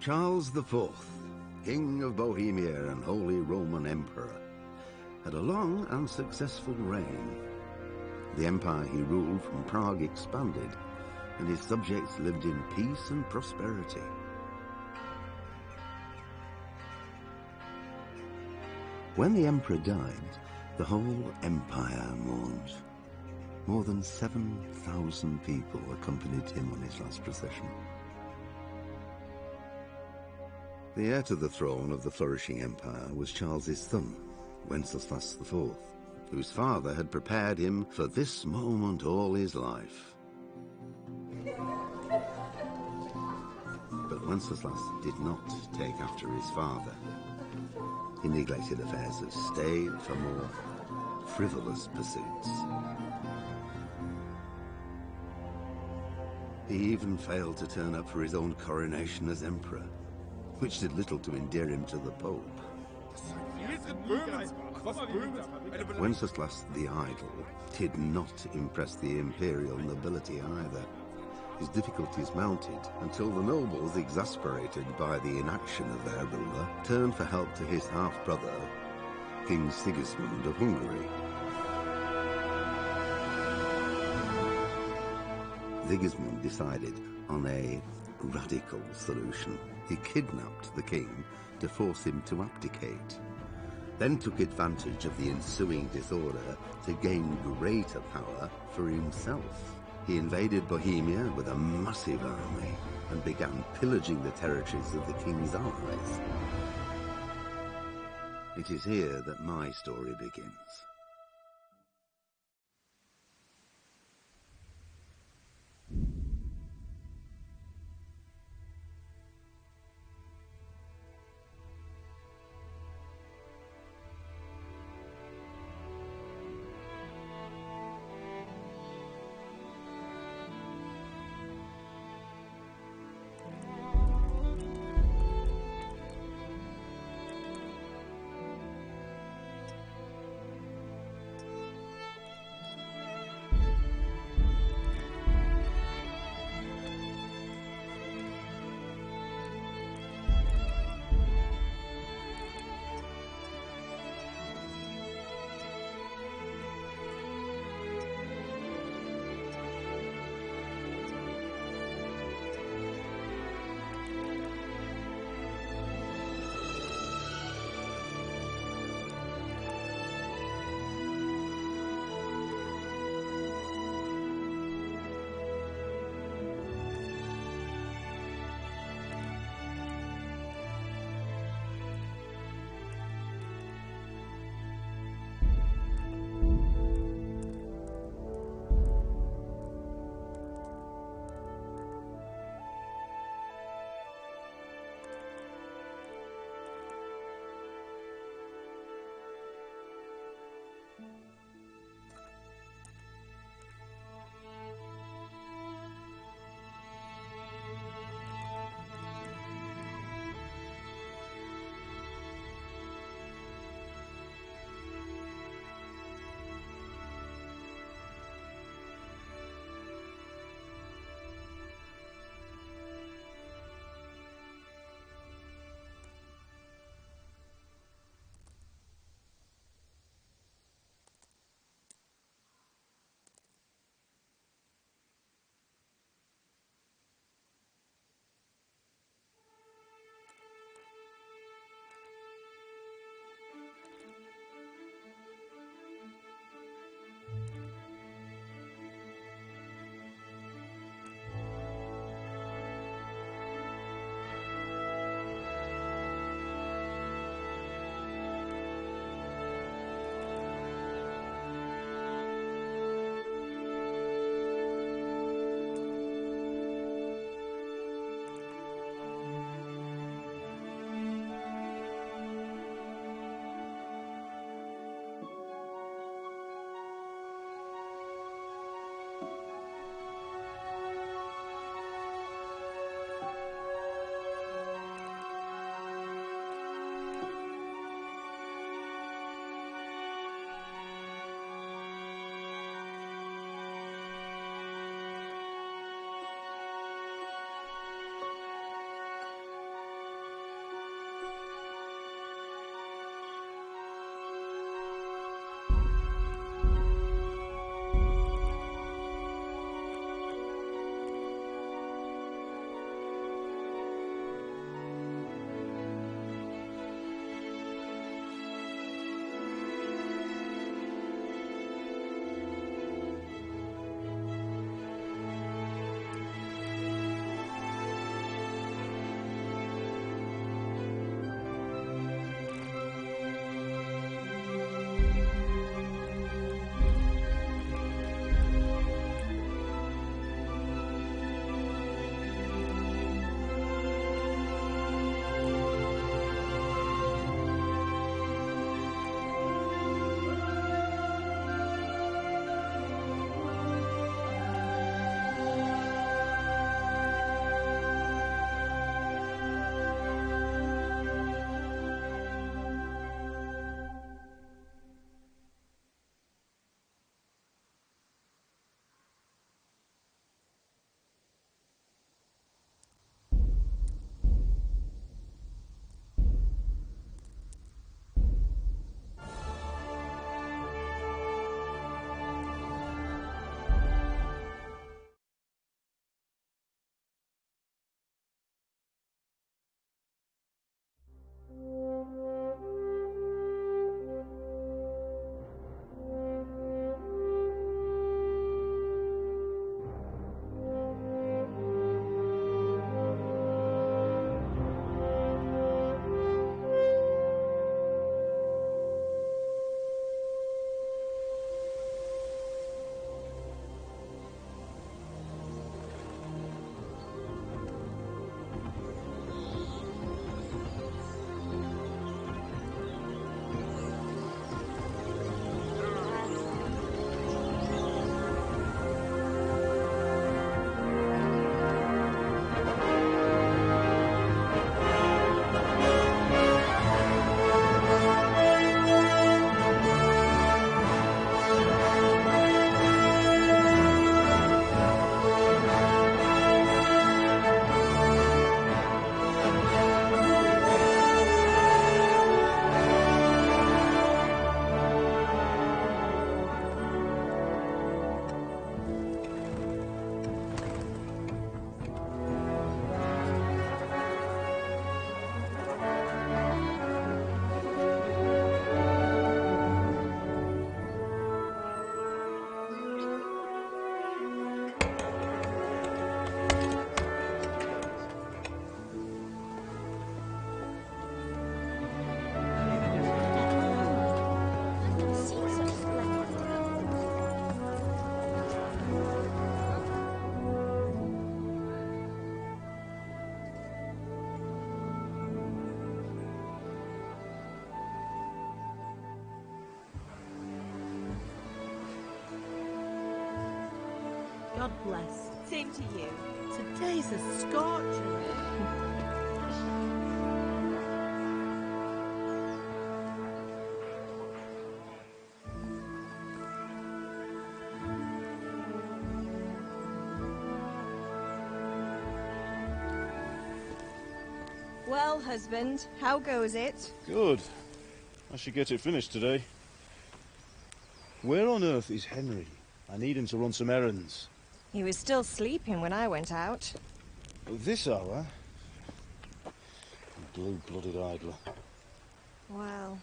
Charles IV, King of Bohemia and Holy Roman Emperor, had a long and successful reign. The empire he ruled from Prague expanded, and his subjects lived in peace and prosperity. When the emperor died, the whole empire mourned. More than 7,000 people accompanied him on his last procession. The heir to the throne of the flourishing empire was Charles's son, Wenceslas IV, whose father had prepared him for this moment all his life. But Wenceslas did not take after his father. He neglected affairs of state for more frivolous pursuits. He even failed to turn up for his own coronation as emperor, which did little to endear him to the Pope. Wenceslas the Idle did not impress the imperial nobility either. His difficulties mounted until the nobles, exasperated by the inaction of their ruler, turned for help to his half-brother, King Sigismund of Hungary. Sigismund decided on a radical solution. He kidnapped the king to force him to abdicate, then took advantage of the ensuing disorder to gain greater power for himself. He invaded Bohemia with a massive army and began pillaging the territories of the king's allies. It is here that my story begins. God bless. Same to you. Today's a scorcher. Well, husband, how goes it? Good. I should get it finished today. Where on earth is Henry? I need him to run some errands. He was still sleeping when I went out. This hour? Blue-blooded idler. Well,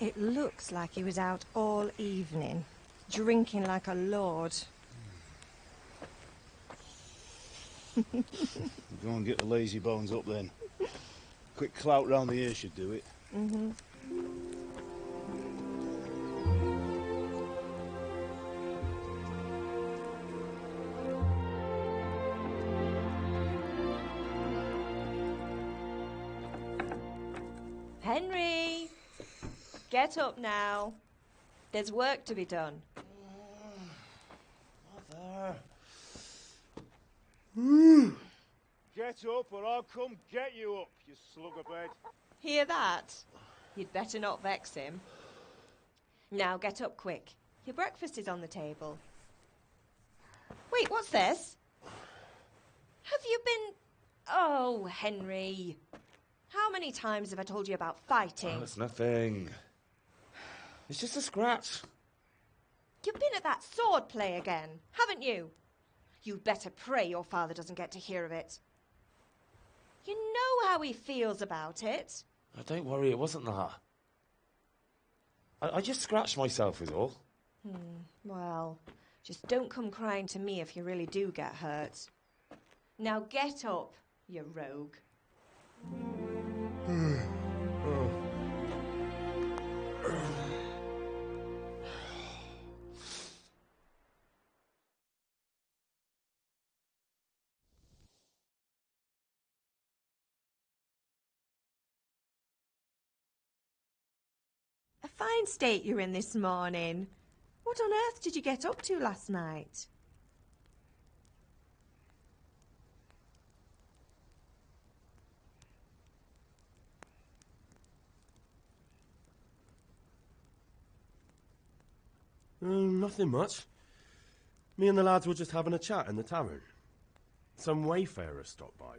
it looks like he was out all evening, drinking like a lord. Go and get the lazy bones up then. Quick clout round the ear should do it. Mm-hmm. Henry! Get up now. There's work to be done. Mother. Get up or I'll come get you up, you sluggerbed. Hear that? You'd better not vex him. Now get up quick. Your breakfast is on the table. Wait, what's this? Have you been... Oh, Henry. How many times have I told you about fighting? Oh, it's nothing. It's just a scratch. You've been at that sword play again, haven't you? You'd better pray your father doesn't get to hear of it. You know how he feels about it. Oh, don't worry, it wasn't that. I just scratched myself is all. Well, just don't come crying to me if you really do get hurt. Now get up, you rogue. A fine state you're in this morning. What on earth did you get up to last night? Nothing much. Me and the lads were just having a chat in the tavern. Some wayfarer stopped by.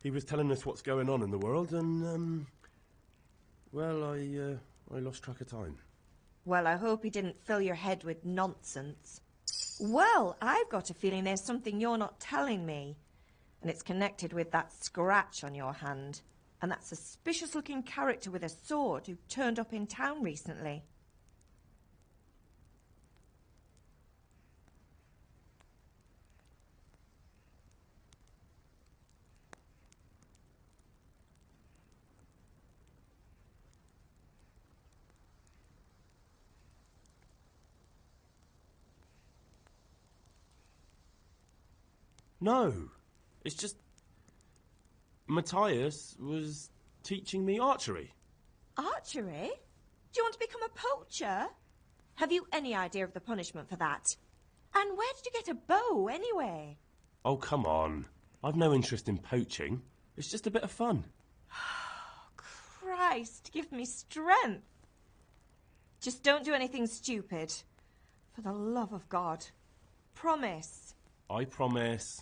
He was telling us what's going on in the world and, well, I lost track of time. Well, I hope he didn't fill your head with nonsense. Well, I've got a feeling there's something you're not telling me. And it's connected with that scratch on your hand. And that suspicious-looking character with a sword who turned up in town recently. No, it's just... Matthias was teaching me archery. Archery? Do you want to become a poacher? Have you any idea of the punishment for that? And where did you get a bow, anyway? Oh, come on. I've no interest in poaching. It's just a bit of fun. Christ, give me strength. Just don't do anything stupid. For the love of God. Promise. I promise.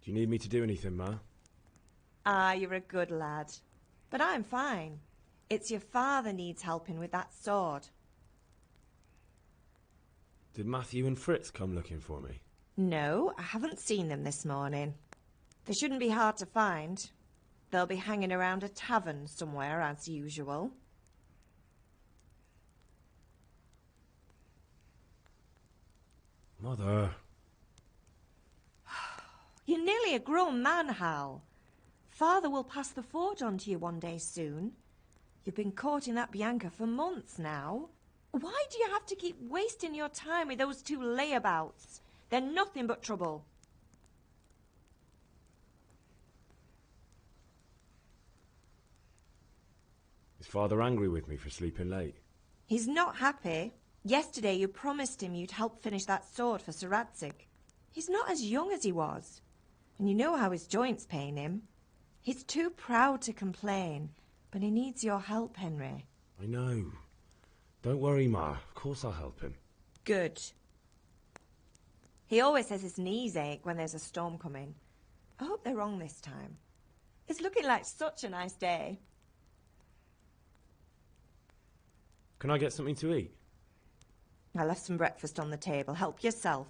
Do you need me to do anything, Ma? Ah, you're a good lad. But I'm fine. It's your father needs helping with that sword. Did Matthew and Fritz come looking for me? No, I haven't seen them this morning. They shouldn't be hard to find. They'll be hanging around a tavern somewhere, as usual. Mother. You're nearly a grown man, Hal. Father will pass the forge on to you one day soon. You've been courting that Bianca for months now. Why do you have to keep wasting your time with those two layabouts? They're nothing but trouble. father angry with me for sleeping late? He's not happy. Yesterday you promised him you'd help finish that sword for Sir Radzig. He's not as young as he was. And you know how his joints pain him. He's too proud to complain, but he needs your help, Henry. I know. Don't worry, Ma. Of course I'll help him. Good. He always says his knees ache when there's a storm coming. I hope they're wrong this time. It's looking like such a nice day. Can I get something to eat? I left some breakfast on the table. Help yourself.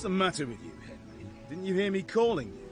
the matter with you, Henry? Didn't you hear me calling you?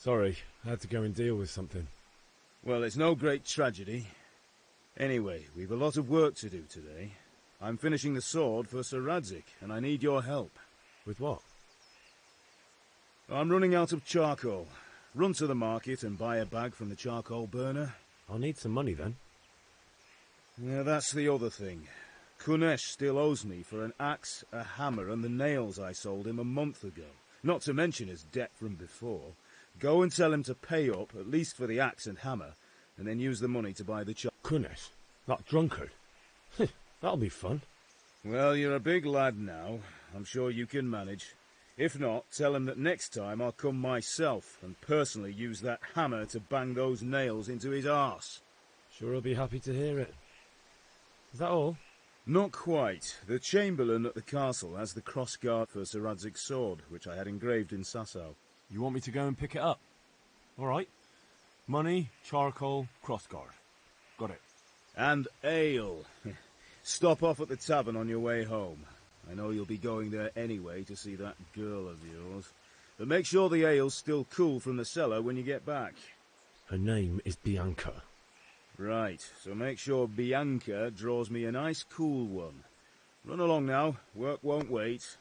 Sorry, I had to go and deal with something. Well, it's no great tragedy. Anyway, we've a lot of work to do today. I'm finishing the sword for Sir Radzig, and I need your help. With what? I'm running out of charcoal. Run to the market and buy a bag from the charcoal burner. I'll need some money then. Yeah, that's the other thing. Kunesh still owes me for an axe, a hammer, and the nails I sold him a month ago. Not to mention his debt from before. Go and tell him to pay up, at least for the axe and hammer, and then use the money to buy the Kunesh? That drunkard? That'll be fun. Well, you're a big lad now. I'm sure you can manage. If not, tell him that next time I'll come myself and personally use that hammer to bang those nails into his arse. Sure he'll be happy to hear it. Is that all? Not quite. The Chamberlain at the castle has the cross-guard for Sir Radzig's sword, which I had engraved in Sasau. You want me to go and pick it up? All right. Money, charcoal, crossguard. Got it. And ale. Stop off at the tavern on your way home. I know you'll be going there anyway to see that girl of yours. But make sure the ale's still cool from the cellar when you get back. Her name is Bianca. Right, so make sure Bianca draws me a nice cool one. Run along now. Work won't wait.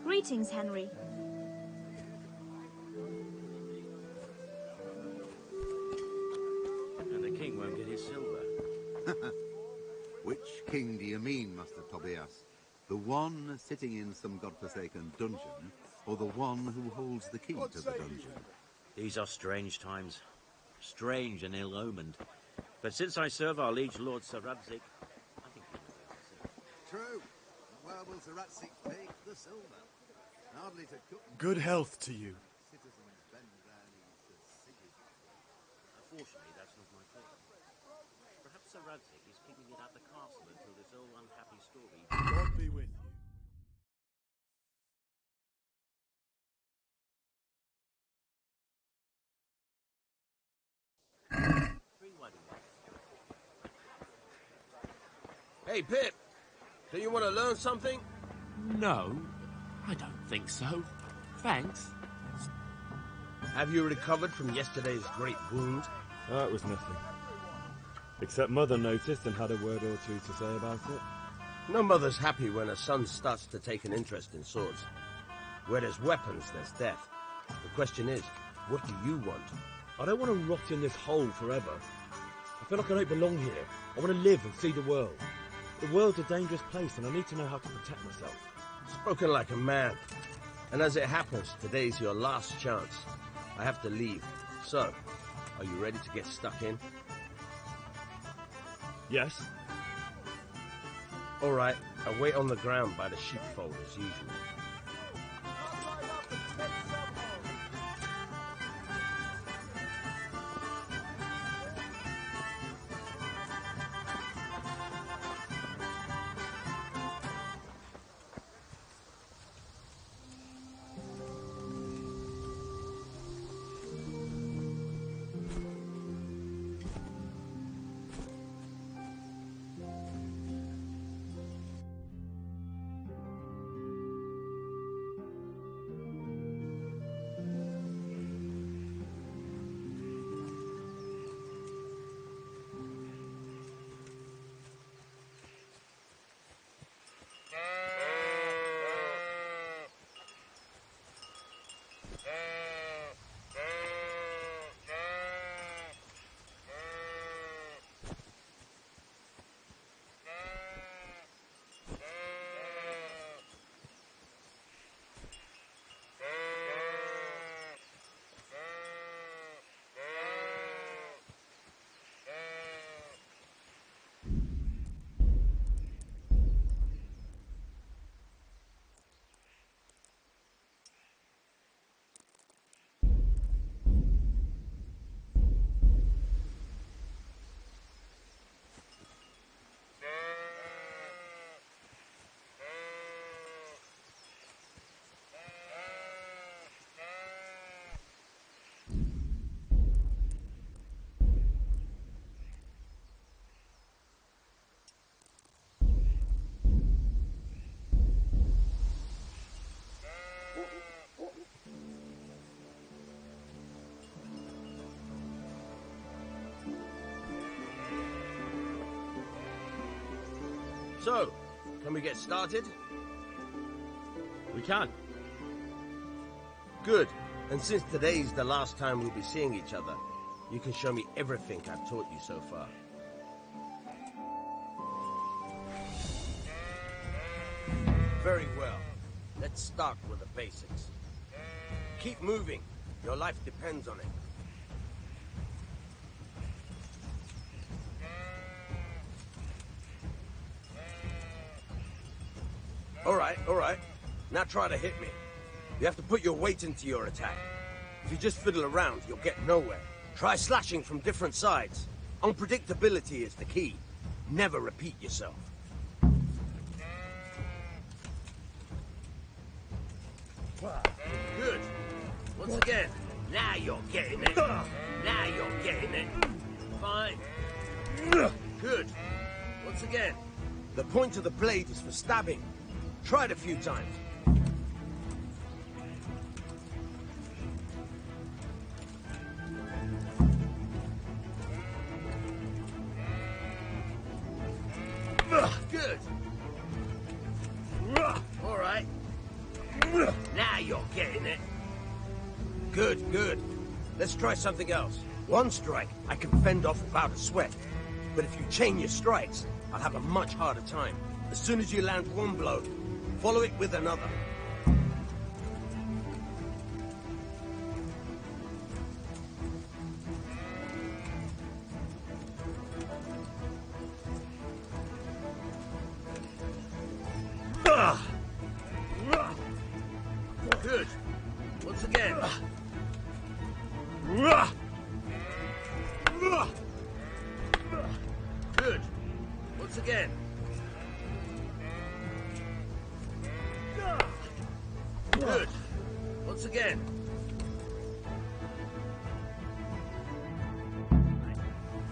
Greetings, Henry. And the king won't get his silver. Which king do you mean, Master Tobias? The one sitting in some godforsaken dungeon, or the one who holds the key to the dungeon? These are strange times. Strange and ill-omened. But since I serve our liege lord Sir Radzik, I think we know everything. True. Where will Sir Radzik take the silver? Hardly to cook. Good health to you. Citizens bend their knees to see it. Unfortunately, that's not my problem. Perhaps Sir Radzik is keeping it at the castle until this old unhappy story... God be with you. Hey, Pip. Do you want to learn something? No, I don't think so. Thanks. Have you recovered from yesterday's great wound? Oh, it was nothing. Except Mother noticed and had a word or two to say about it. No mother's happy when her son starts to take an interest in swords. Where there's weapons, there's death. The question is, what do you want? I don't want to rot in this hole forever. I feel like I don't belong here. I want to live and see the world. The world's a dangerous place and I need to know how to protect myself. Spoken like a man. And as it happens, today's your last chance. I have to leave. So, are you ready to get stuck in? Yes. All right, I'll wait on the ground by the sheepfold as usual. So, can we get started? We can. Good. And since today's the last time we'll be seeing each other, you can show me everything I've taught you so far. Very well. Let's start with the basics. Keep moving. Your life depends on it. All right. Now try to hit me. You have to put your weight into your attack. If you just fiddle around, you'll get nowhere. Try slashing from different sides. Unpredictability is the key. Never repeat yourself. Good. Once again. Now you're getting it. Now you're getting it. Fine. Good. Once again. The point of the blade is for stabbing. Try it a few times. Good. All right. Now you're getting it. Good, good. Let's try something else. One strike, I can fend off without a sweat. But if you chain your strikes, I'll have a much harder time. As soon as you land one blow, follow it with another. Good. Once again. Good. Once again. Good. Once again.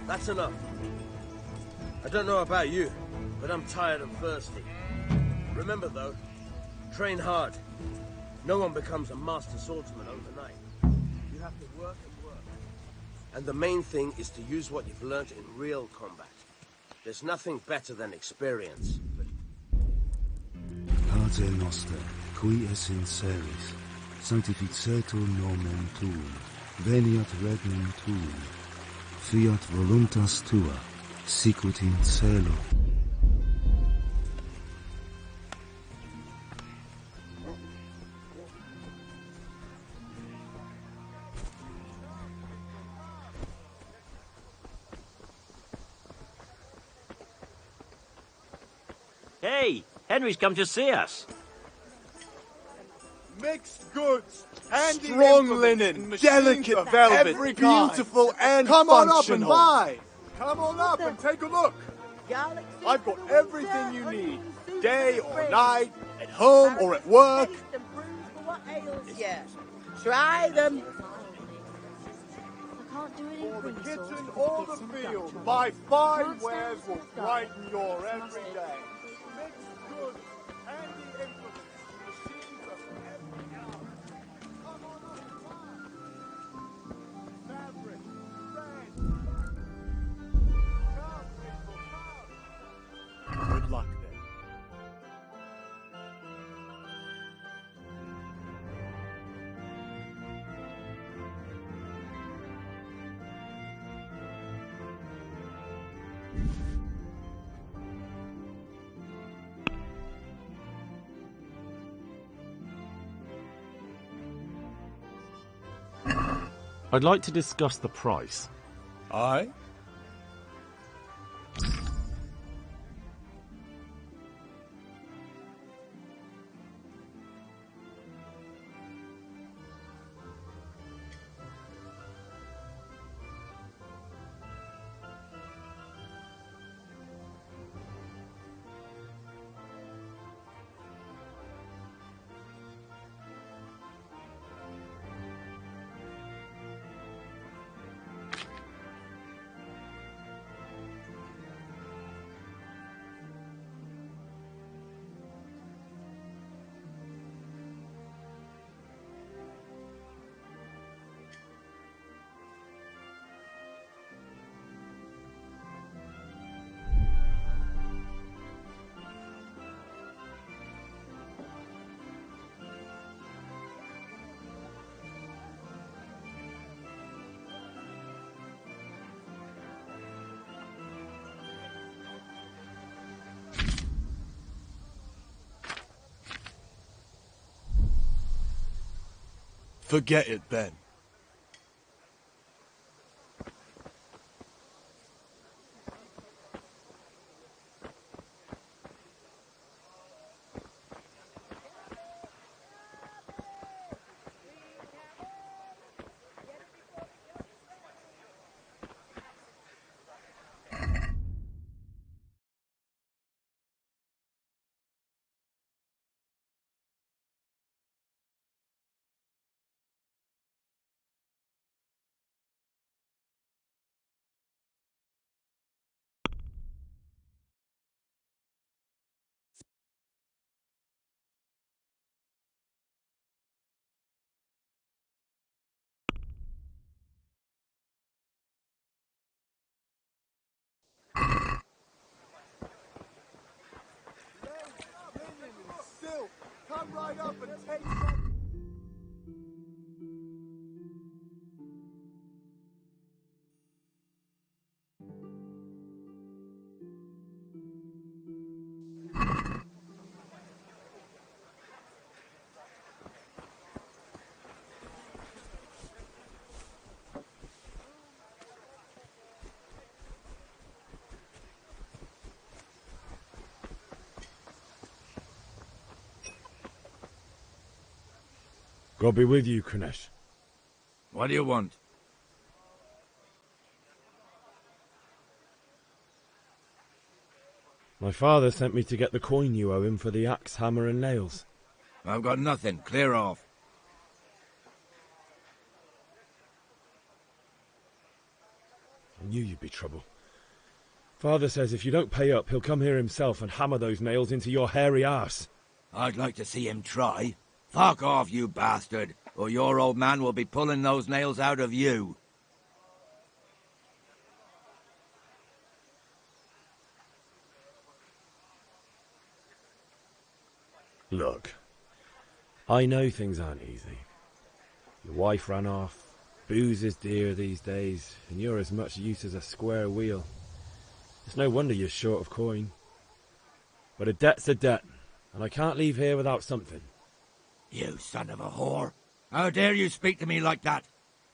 That's enough. I don't know about you, but I'm tired and thirsty. Remember though, train hard. No one becomes a master swordsman overnight. You have to work and work. And the main thing is to use what you've learnt in real combat. There's nothing better than experience. Pater noster, qui es in celis, sanctificetur nomen tuum, veniat regnum tuum, fiat voluntas tua, sicut in cielo. Hey, Henry's come to see us. Mixed goods, handy strong implements, linen, and delicate machines of velvet, every kind. beautiful and Come functional. on up and buy. Come on up and take a look. I've got everything you need, day or night, at home or at work. Try them. I can't do it in For the Prince kitchen Sauce or because the it gets in field, duck my trouble. fine Can't wares stand will stuff. brighten your Must every it? day. Mixed goods, handy implements, machines of every kind. Come on up and buy. Fabric, thread. Come, people, come. Good luck then. I'd like to discuss the price. Aye? Forget it, Ben. Take some. God be with you, Kunesh. What do you want? My father sent me to get the coin you owe him for the axe, hammer and nails. I've got nothing. Clear off. I knew you'd be trouble. Father says if you don't pay up, he'll come here himself and hammer those nails into your hairy arse. I'd like to see him try. Fuck off, you bastard, or your old man will be pulling those nails out of you. Look, I know things aren't easy. Your wife ran off, booze is dear these days, and you're as much use as a square wheel. It's no wonder you're short of coin. But a debt's a debt, and I can't leave here without something. You son of a whore. How dare you speak to me like that?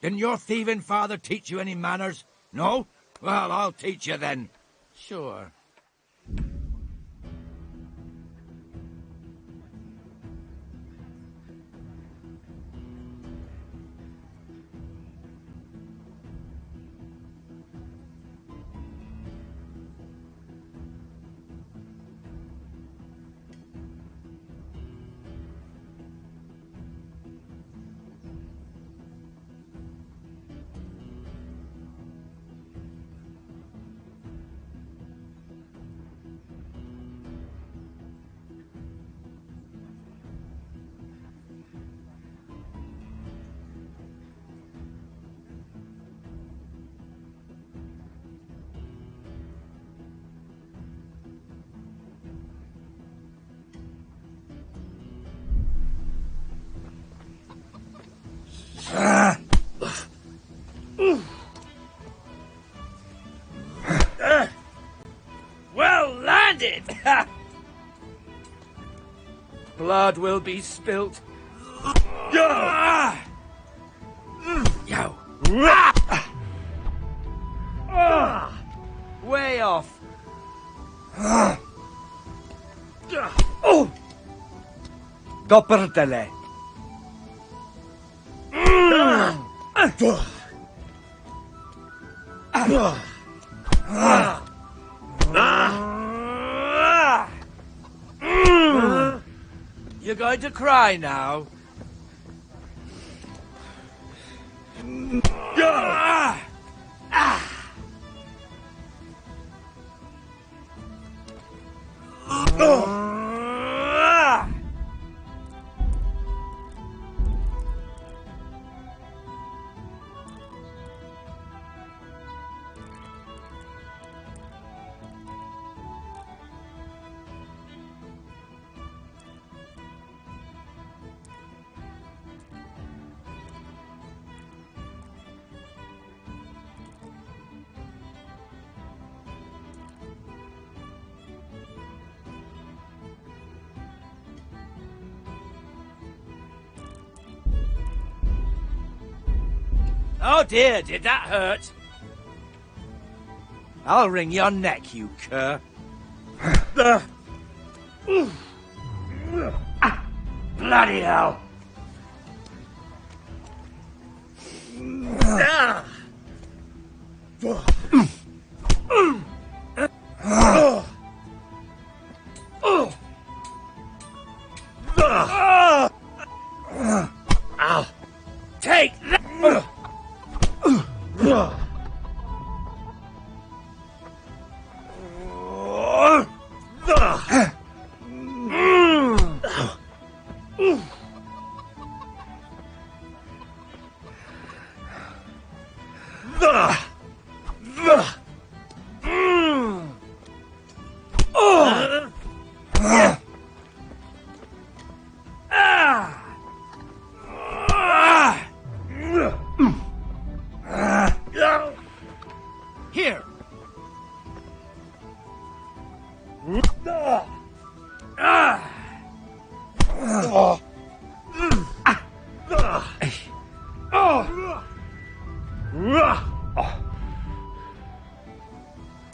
Didn't your thieving father teach you any manners? No? Well, I'll teach you then. Sure. Well landed! Blood will be spilt. Yo! Way off. Doppeltele. You're going to cry now. Oh dear, did that hurt? I'll wring your neck, you cur. Bloody hell! Ow! Take that!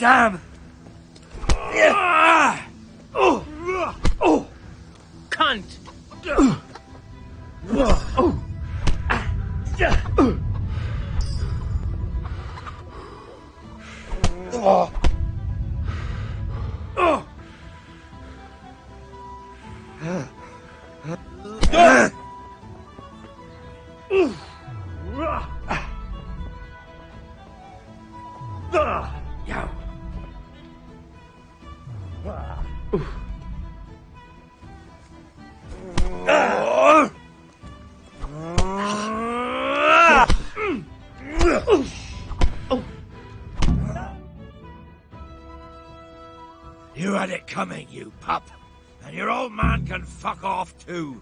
Damn! Cunt! You had it coming, you pup. And your old man can fuck off too.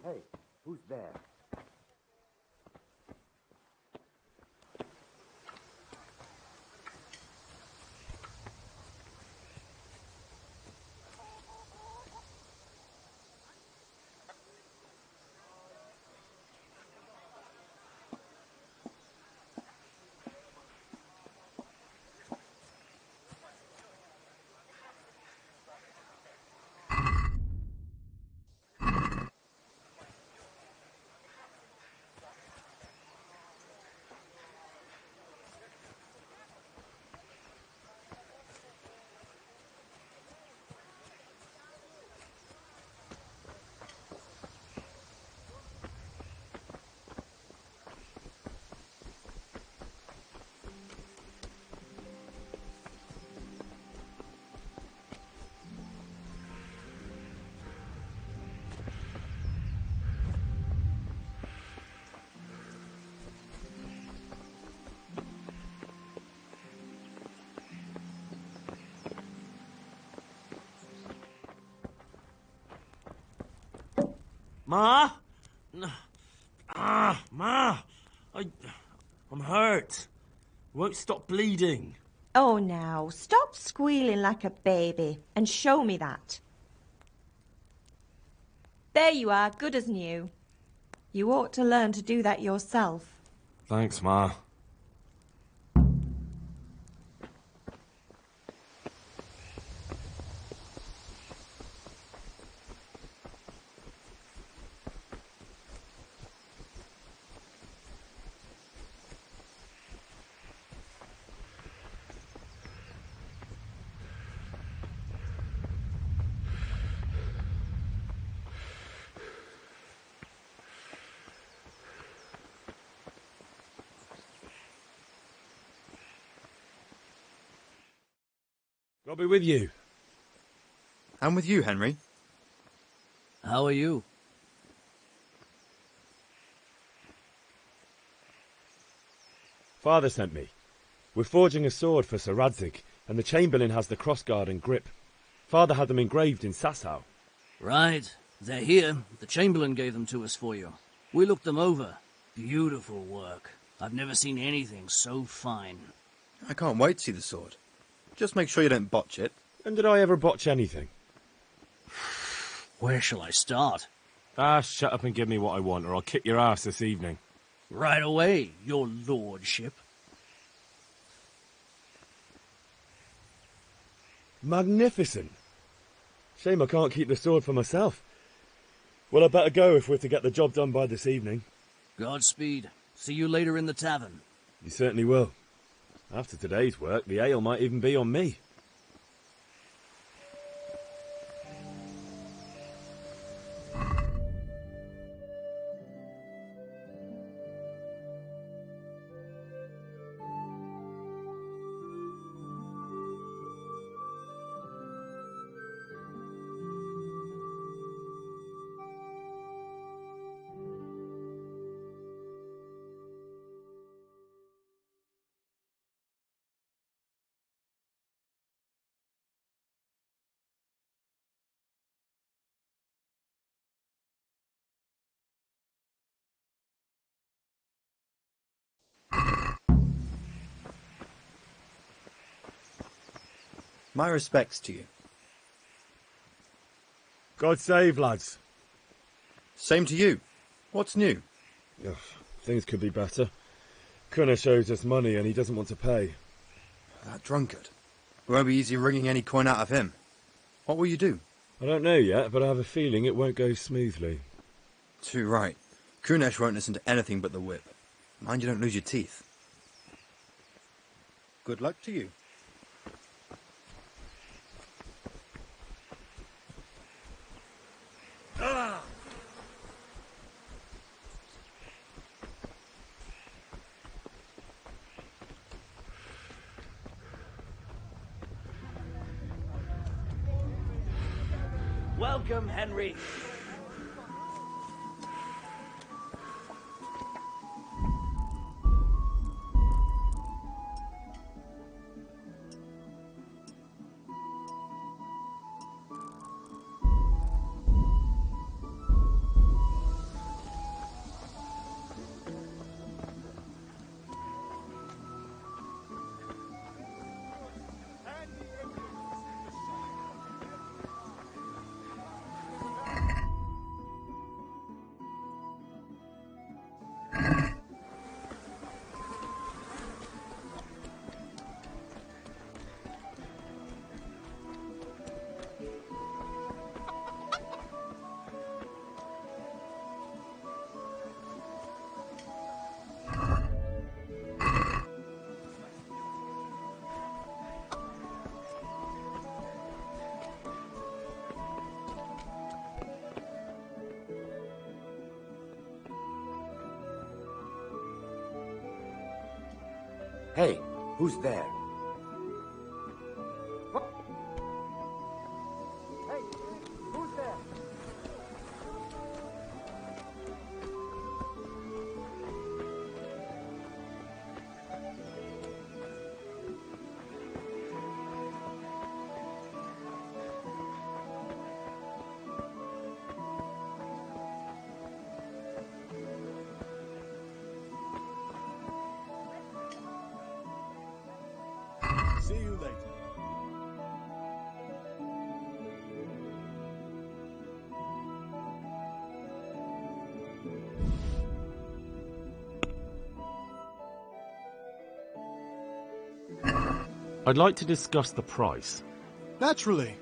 Hey, who's there? Ma? Ma! I'm hurt. Won't stop bleeding. Oh, now, stop squealing like a baby and show me that. There you are, good as new. You ought to learn to do that yourself. Thanks, Ma. I'll be with you. I'm with you, Henry. How are you? Father sent me. We're forging a sword for Sir Radzig, and the Chamberlain has the crossguard and grip. Father had them engraved in Sasau. Right. They're here. The Chamberlain gave them to us for you. We looked them over. Beautiful work. I've never seen anything so fine. I can't wait to see the sword. Just make sure you don't botch it. When did I ever botch anything? Where shall I start? Shut up and give me what I want, or I'll kick your ass this evening. Right away, your lordship. Magnificent. Shame I can't keep the sword for myself. Well, I better go if we're to get the job done by this evening. Godspeed. See you later in the tavern. You certainly will. After today's work, the ale might even be on me. My respects to you. God save, lads. Same to you. What's new? Ugh, things could be better. Kunesh owes us money and he doesn't want to pay. That drunkard. It won't be easy wringing any coin out of him. What will you do? I don't know yet, but I have a feeling it won't go smoothly. Too right. Kunesh won't listen to anything but the whip. Mind you don't lose your teeth. Good luck to you. Welcome, Henry. Hey, who's there? Hey, who's there? See you later. I'd like to discuss the price. Naturally.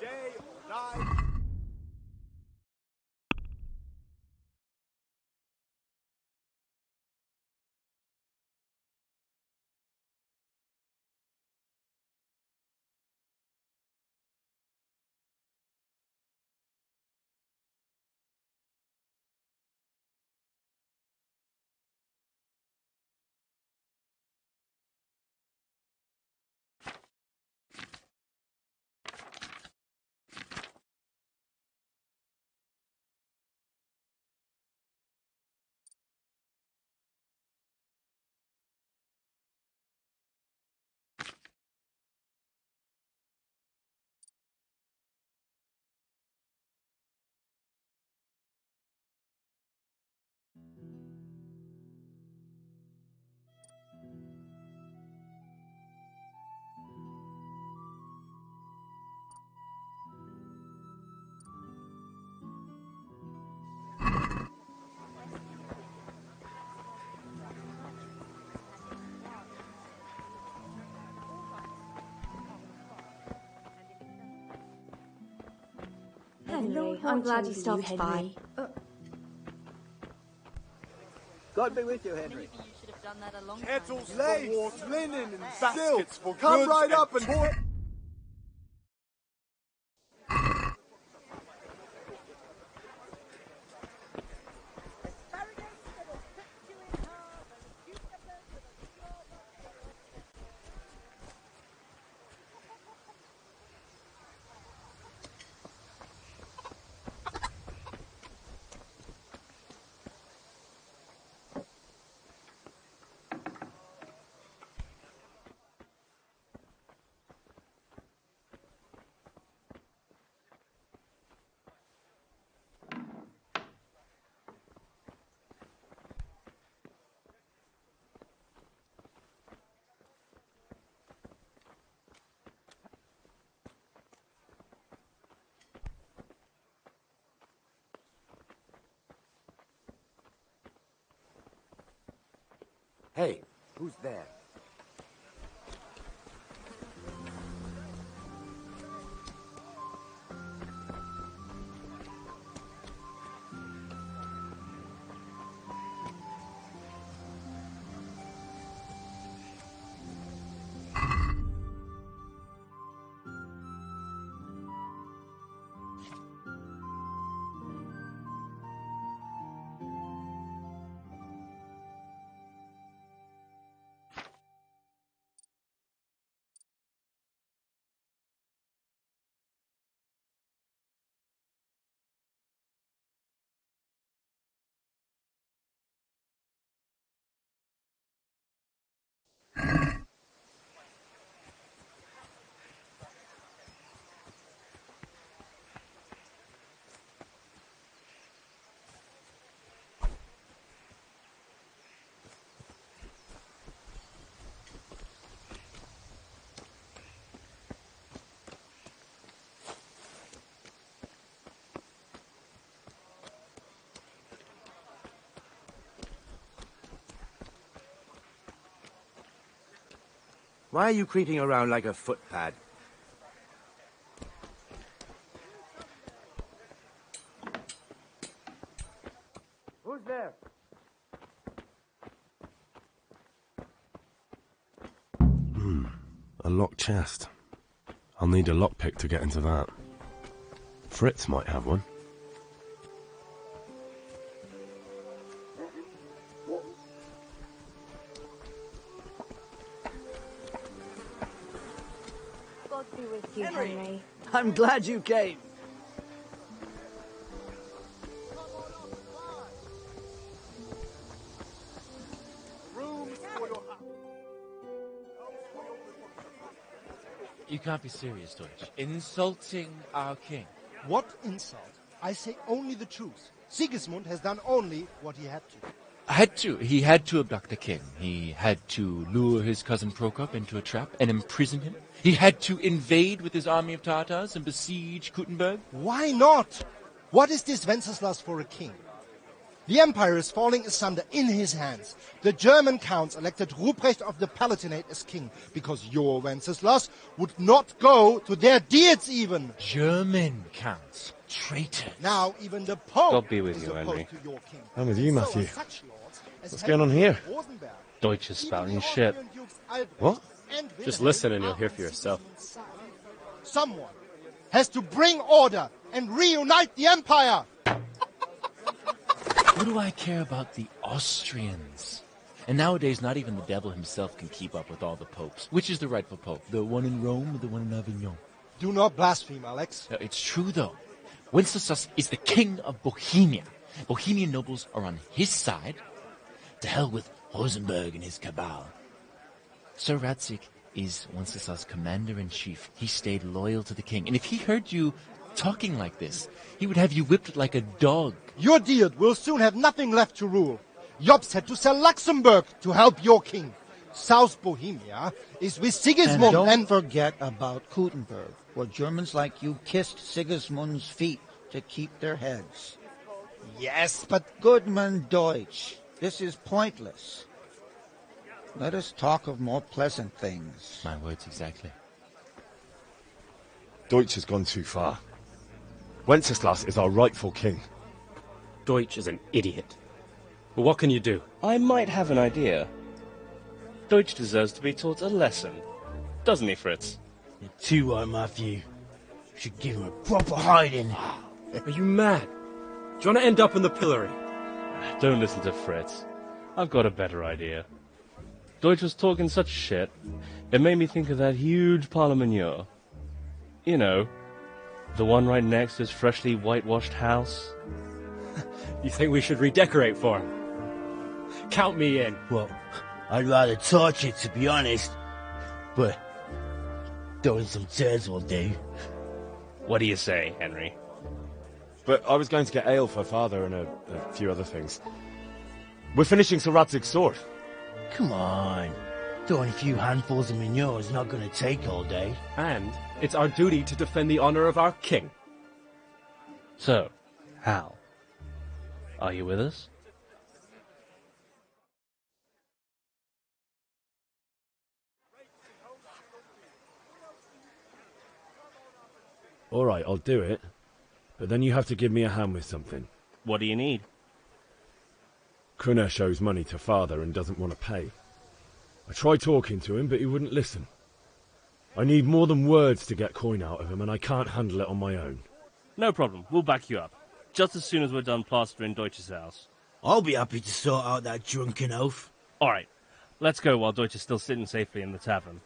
Day or night. Finally, I'm glad you stopped by. God be with you, Henry. Kettles for water, linen and baskets for goods. Come right up and pour. Hey, who's there? Why are you creeping around like a footpad? Who's there? A locked chest. I'll need a lockpick to get into that. Fritz might have one. God be with you, Henry. I'm glad you came. You can't be serious, Deutsch. Insulting our king. What insult? I say only the truth. Sigismund has done only what he had to. He had to abduct the king. He had to lure his cousin Prokop into a trap and imprison him. He had to invade with his army of Tatars and besiege Kuttenberg. Why not? What is this Wenceslas for a king? The empire is falling asunder in his hands. The German counts elected Ruprecht of the Palatinate as king because your Wenceslas would not go to their deeds even. German counts. Traitors. Now even the Pope God be with is you, opposed Henry. to your king. I'm with you, Matthew. So are such lords as What's going on here? Rosenberg, Deutsch is spouting shit. Austrian Dukes Albrecht What? and Just Wilhelm listen and you'll are hear on for yourself. Sigismund's side. Someone has to bring order and reunite the empire. What do I care about the Austrians? And nowadays, not even the devil himself can keep up with all the popes. Which is the rightful pope? The one in Rome or the one in Avignon? Do not blaspheme, Alex. It's true, though. Wenceslas is the king of Bohemia. Bohemian nobles are on his side. To hell with Rosenberg and his cabal. Sir Radzig is Wenceslas' commander-in-chief. He stayed loyal to the king. And if he heard you talking like this, he would have you whipped like a dog. Your Diet will soon have nothing left to rule. Jobst had to sell Luxembourg to help your king. South Bohemia is with Sigismund and don't forget about Kuttenberg, where Germans like you kissed Sigismund's feet to keep their heads. Yes, but... Goodman Deutsch, this is pointless. Let us talk of more pleasant things. My words exactly. Deutsch has gone too far. Wenceslas is our rightful king. Deutsch is an idiot. But what can you do? I might have an idea. Deutsch deserves to be taught a lesson. Doesn't he, Fritz? You're too right, Matthew. Should give him a proper hiding. Are you mad? Do you want to end up in the pillory? Don't listen to Fritz. I've got a better idea. Deutsch was talking such shit, it made me think of that huge parliament. You know, the one right next to his freshly whitewashed house. You think we should redecorate for him? Count me in. Well, I'd rather torch it, to be honest. But throwing some turds will do. What do you say, Henry? But I was going to get ale for Father and a few other things. We're finishing Sir Radzig's sword. Come on. Throwing a few handfuls of manure is not going to take all day. And it's our duty to defend the honor of our king. So, Hal, are you with us? All right, I'll do it. But then you have to give me a hand with something. What do you need? Krunner shows money to Father and doesn't want to pay. I tried talking to him, but he wouldn't listen. I need more than words to get coin out of him, and I can't handle it on my own. No problem. We'll back you up. Just as soon as we're done plastering Deutsch's house. I'll be happy to sort out that drunken oaf. All right. Let's go while Deutsch is still sitting safely in the tavern.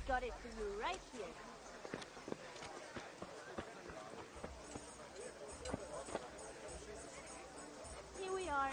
Got it for you right here. Here we are.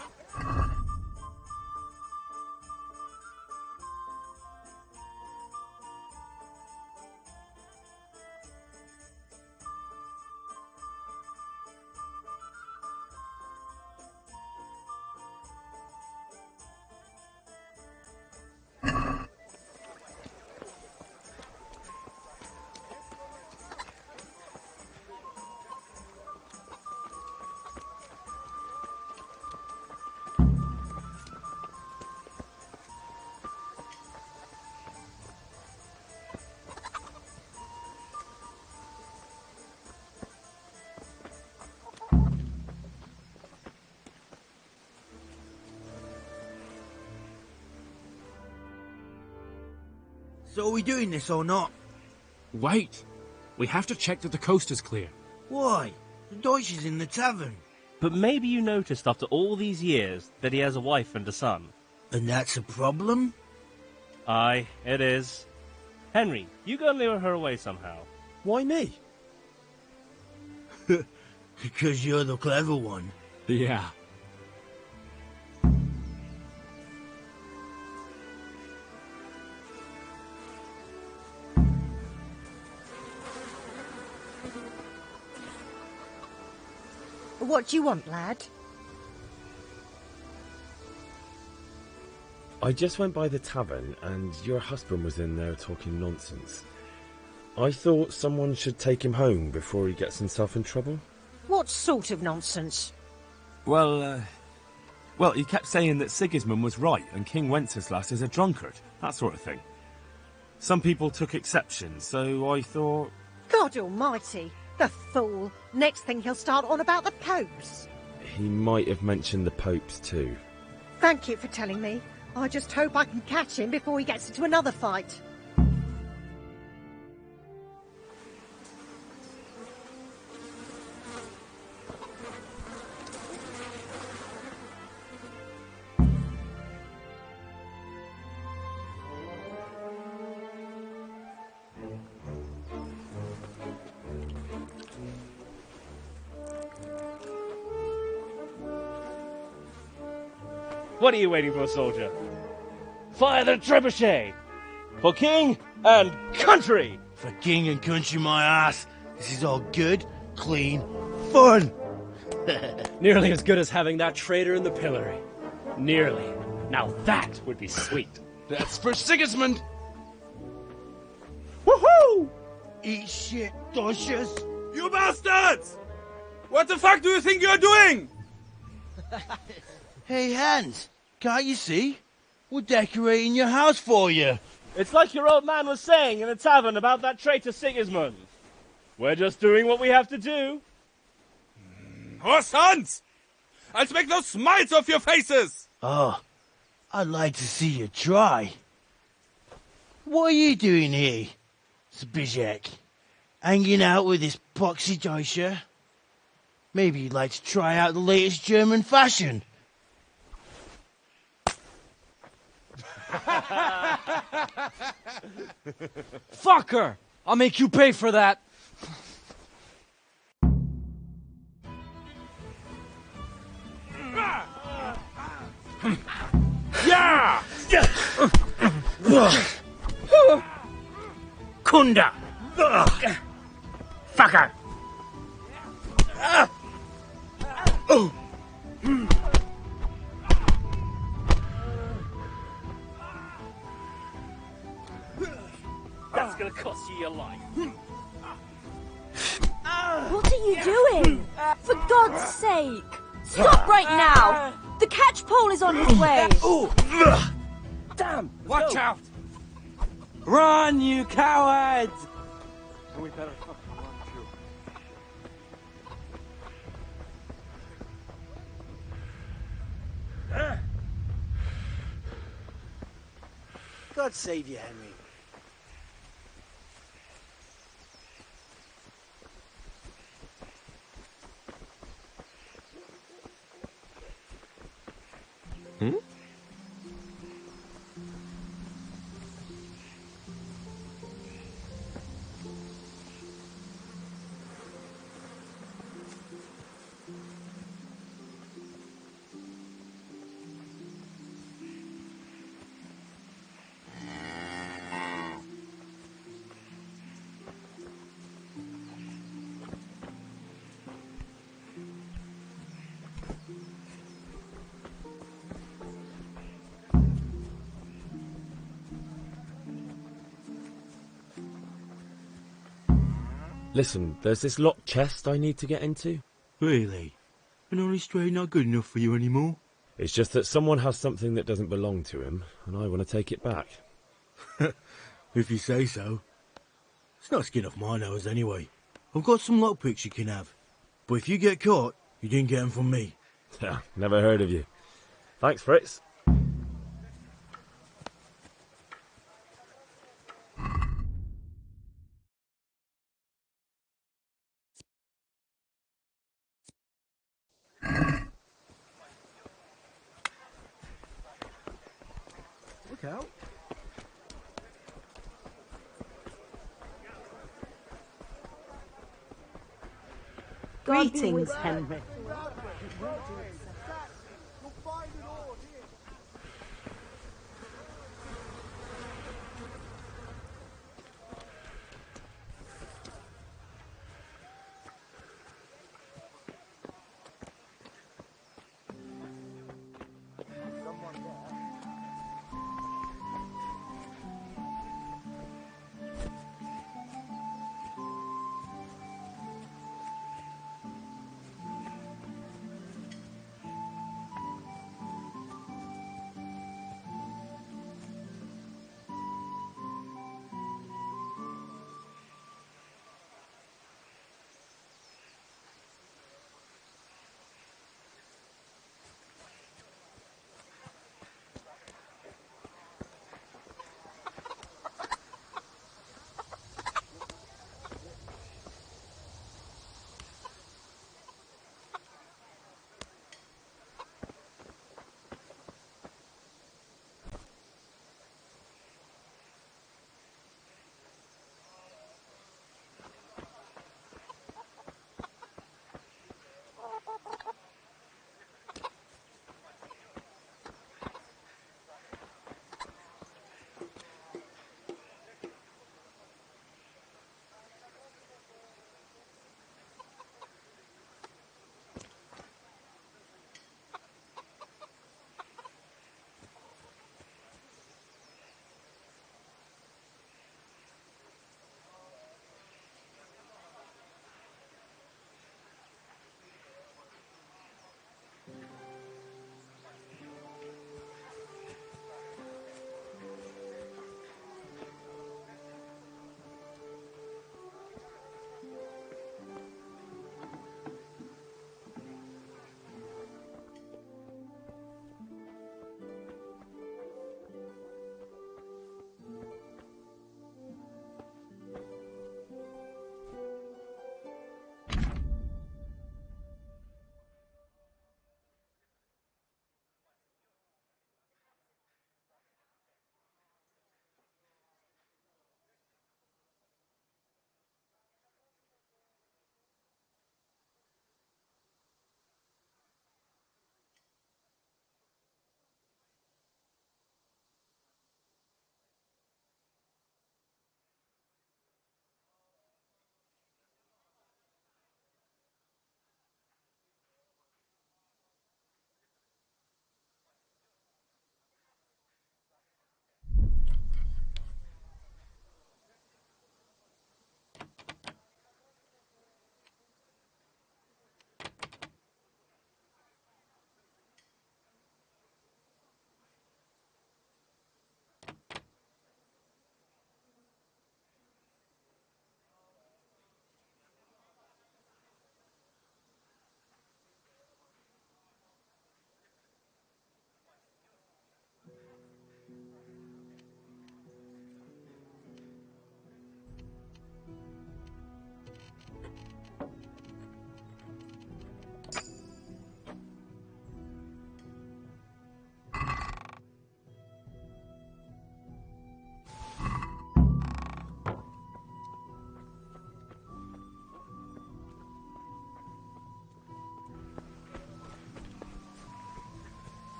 So are we doing this or not? Wait. We have to check that the coast is clear. Why? The Deutsch is in the tavern. But maybe you noticed after all these years that he has a wife and a son. And that's a problem? Aye, it is. Henry, you go and lure her away somehow. Why me? Because you're the clever one. Yeah. What do you want, lad? I just went by the tavern and your husband was in there talking nonsense. I thought someone should take him home before he gets himself in trouble. What sort of nonsense? Well, he kept saying that Sigismund was right and King Wenceslas is a drunkard, that sort of thing. Some people took exception, so I thought... God almighty, the fool. Next thing he'll start on about the popes. He might have mentioned the popes too. Thank you for telling me. I just hope I can catch him before he gets into another fight. What are you waiting for, soldier? Fire the trebuchet! For king and country! For king and country, my ass. This is all good, clean, fun. Nearly as good as having that traitor in the pillory. Nearly. Now that would be sweet. That's for Sigismund! Woohoo! Eat shit, Dodgers. You bastards! What the fuck do you think you're doing? Hey, Hans, can't you see? We're decorating your house for you. It's like your old man was saying in the tavern about that traitor Sigismund. We're just doing what we have to do. Oh, sons! I'll make those smiles off your faces! Oh, I'd like to see you try. What are you doing here, Zbigniew? Hanging out with this poxy Deutscher? Maybe you'd like to try out the latest German fashion. Fucker! I'll make you pay for that. Yeah! Kunda! Fucker! Oh! That's gonna cost you your life. What are you doing? For God's sake! Stop right now! The catch pole is on his way! Damn! Watch out! Run, you cowards! We better fucking run too. God save you, Henry. Hmm? Listen, there's this locked chest I need to get into. Really? And only straight not good enough for you anymore? It's just that someone has something that doesn't belong to him, and I want to take it back. If you say so. It's not skin off my nose anyway. I've got some lockpicks you can have. But if you get caught, you didn't get them from me. Never heard of you. Thanks, Fritz. out. Greetings, Henry. You'll find it all here.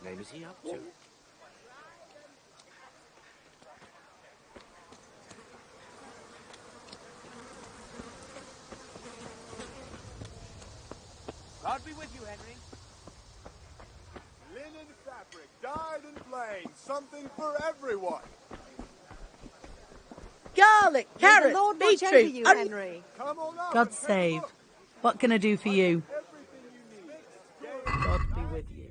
name is he up to? God be with you, Henry. Linen fabric, dyed and plain, something for everyone. Garlic, May the carrots, Lord watch over beetroot, you, onion. Henry. Come on up. God save. What can I do for you? God be with you.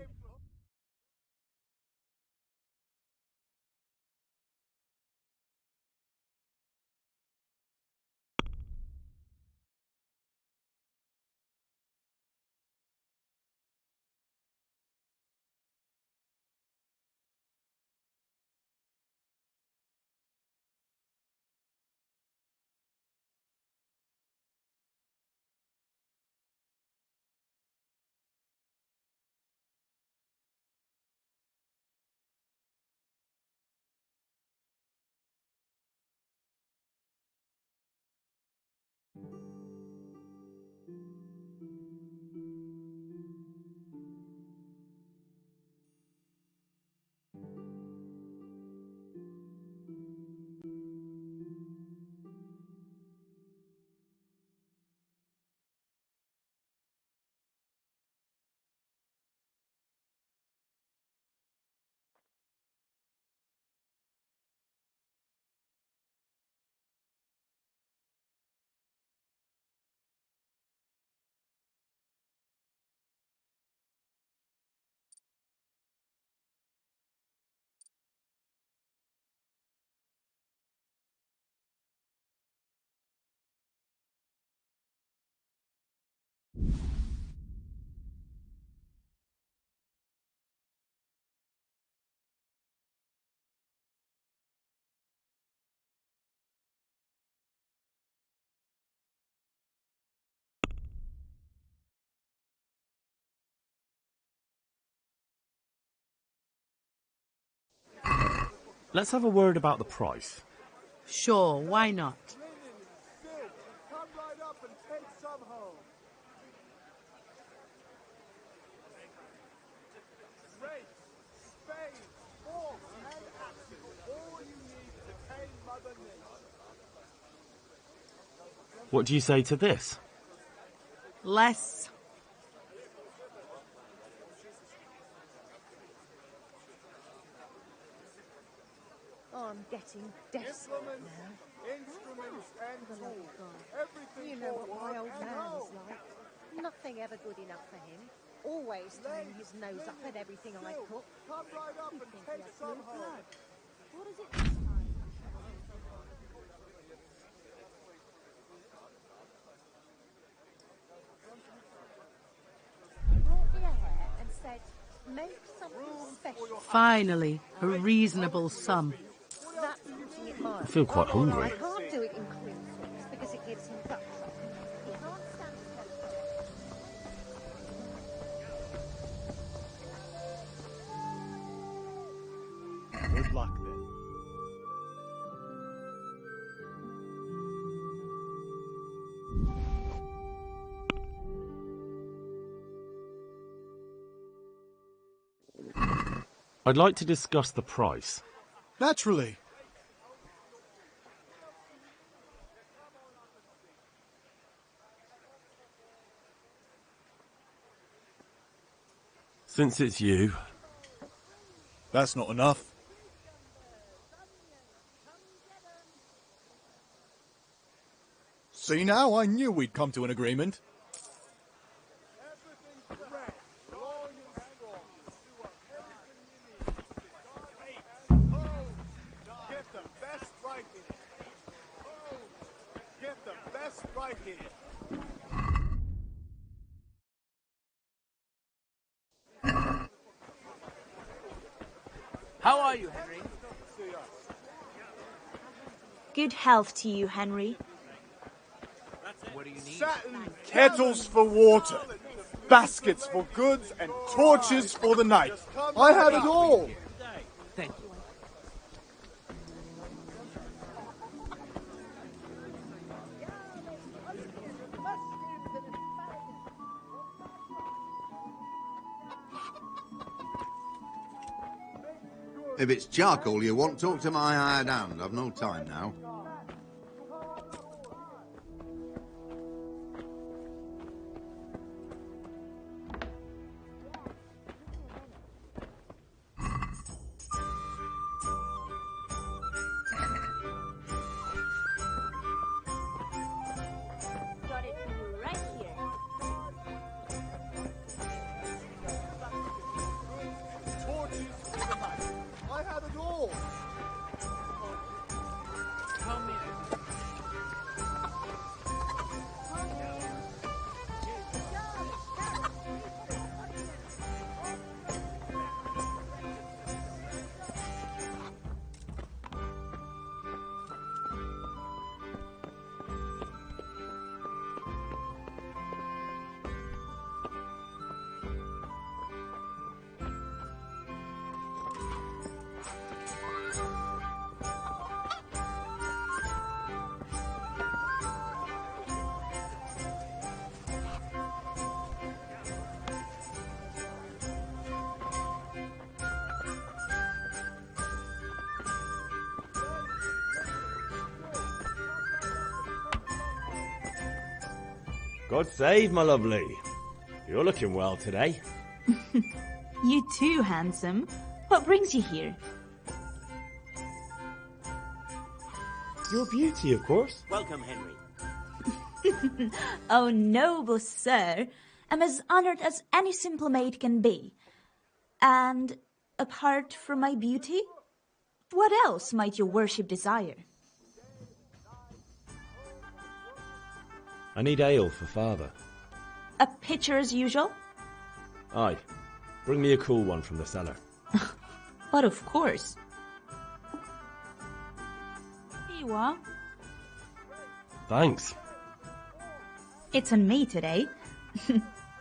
Let's have a word about the price. Sure, why not? Come right up and take some home. Rakes, spades, forks, and axes. All you need to tame Mother Nature. What do you say to this? Less. Oh, I'm getting desperate now. Instruments and tools. Everything You know for what my work old and man was home. like. Nothing ever good enough for him. Always turning his nose up at everything I cook. Come right up and take some home. What is it this time? Brought me a hair and said, make something special. Finally, a reasonable sum. That's putting it mildly. I feel quite hungry. I can't do it in cream sauce because it gives him buckshot. He can't stand the temptation. Good luck then. I'd like to discuss the price. Naturally. Since it's you, That's not enough. See now, I knew we'd come to an agreement. Get the best right here. Get the best right here. How are you, Henry? Good health to you, Henry. What do you need? Satin kettles for water, baskets for goods, and torches for the night. I have it all. Thank you. If it's charcoal you want, talk to my hired hand. I've no time now. Got it right here. Torches to the back. I had it all. Tell me. God save, my lovely. You're looking well today. You too, handsome. What brings you here? Your beauty, of course. Welcome, Henry. Oh, noble sir. I'm as honored as any simple maid can be. And apart from my beauty, what else might your worship desire? I need ale for father. A pitcher as usual? Aye. Bring me a cool one from the cellar. But of course. Here you are. Thanks. It's on me today.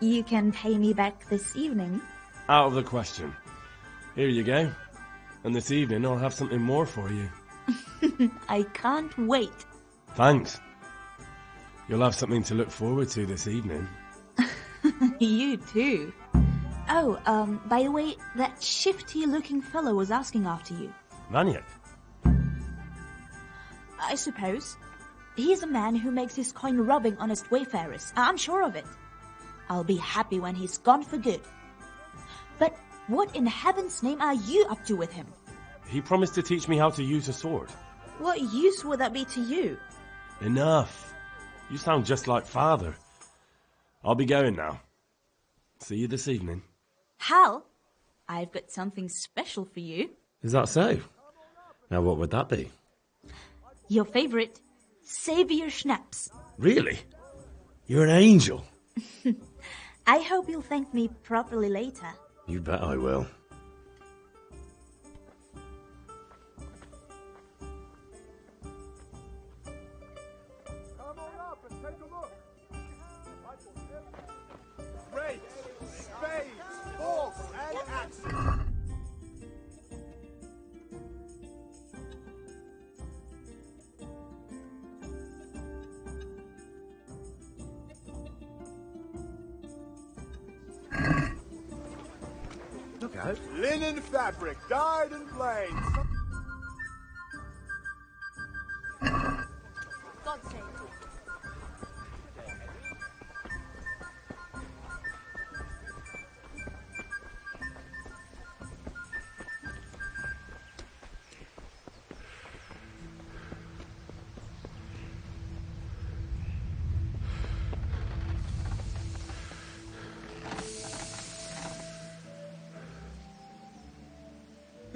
You can pay me back this evening. Out of the question. Here you go. And this evening I'll have something more for you. I can't wait. Thanks. You'll have something to look forward to this evening. You too. Oh, by the way, that shifty-looking fellow was asking after you. Vanyek? I suppose. He's a man who makes his coin robbing honest wayfarers. I'm sure of it. I'll be happy when he's gone for good. But what in heaven's name are you up to with him? He promised to teach me how to use a sword. What use would that be to you? Enough. You sound just like father. I'll be going now. See you this evening. Hal, I've got something special for you. Is that so? Now what would that be? Your favorite, Savior Schnapps. Really? You're an angel. I hope you'll thank me properly later. You bet I will. Come on up and take a look. Rakes, spades, forks, and axes. Look out. Linen fabric, dyed in blades. God save you.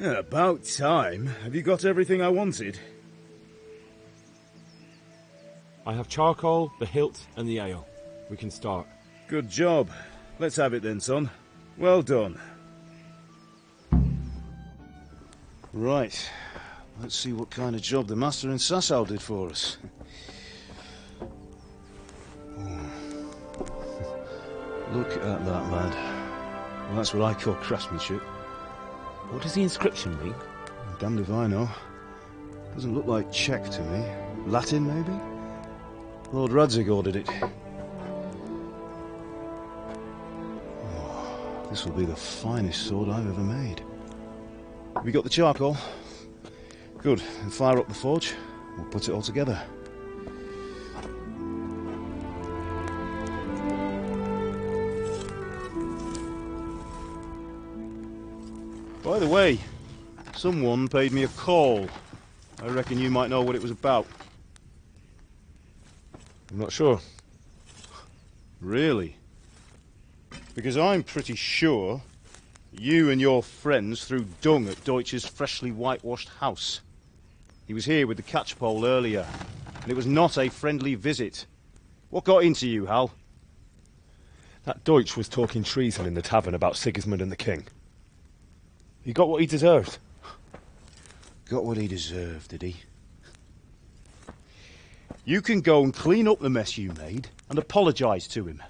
Yeah, about time. Have you got everything I wanted? I have charcoal, the hilt, and the ale. We can start. Good job. Let's have it then, son. Well done. Right. Let's see what kind of job the master in Sasau did for us. Look at that, lad. Well, that's what I call craftsmanship. What does the inscription mean? Damned if I know. Doesn't look like Czech to me. Latin, maybe? Lord Radzig ordered it. Oh, this will be the finest sword I've ever made. Have you got the charcoal? Good. Then fire up the forge. We'll put it all together. By the way, someone paid me a call. I reckon you might know what it was about. I'm not sure. Really? Because I'm pretty sure you and your friends threw dung at Deutsch's freshly whitewashed house. He was here with the catchpole earlier, and it was not a friendly visit. What got into you, Hal? That Deutsch was talking treason in the tavern about Sigismund and the king. He got what he deserved. Got what he deserved, did he? You can go and clean up the mess you made and apologise to him.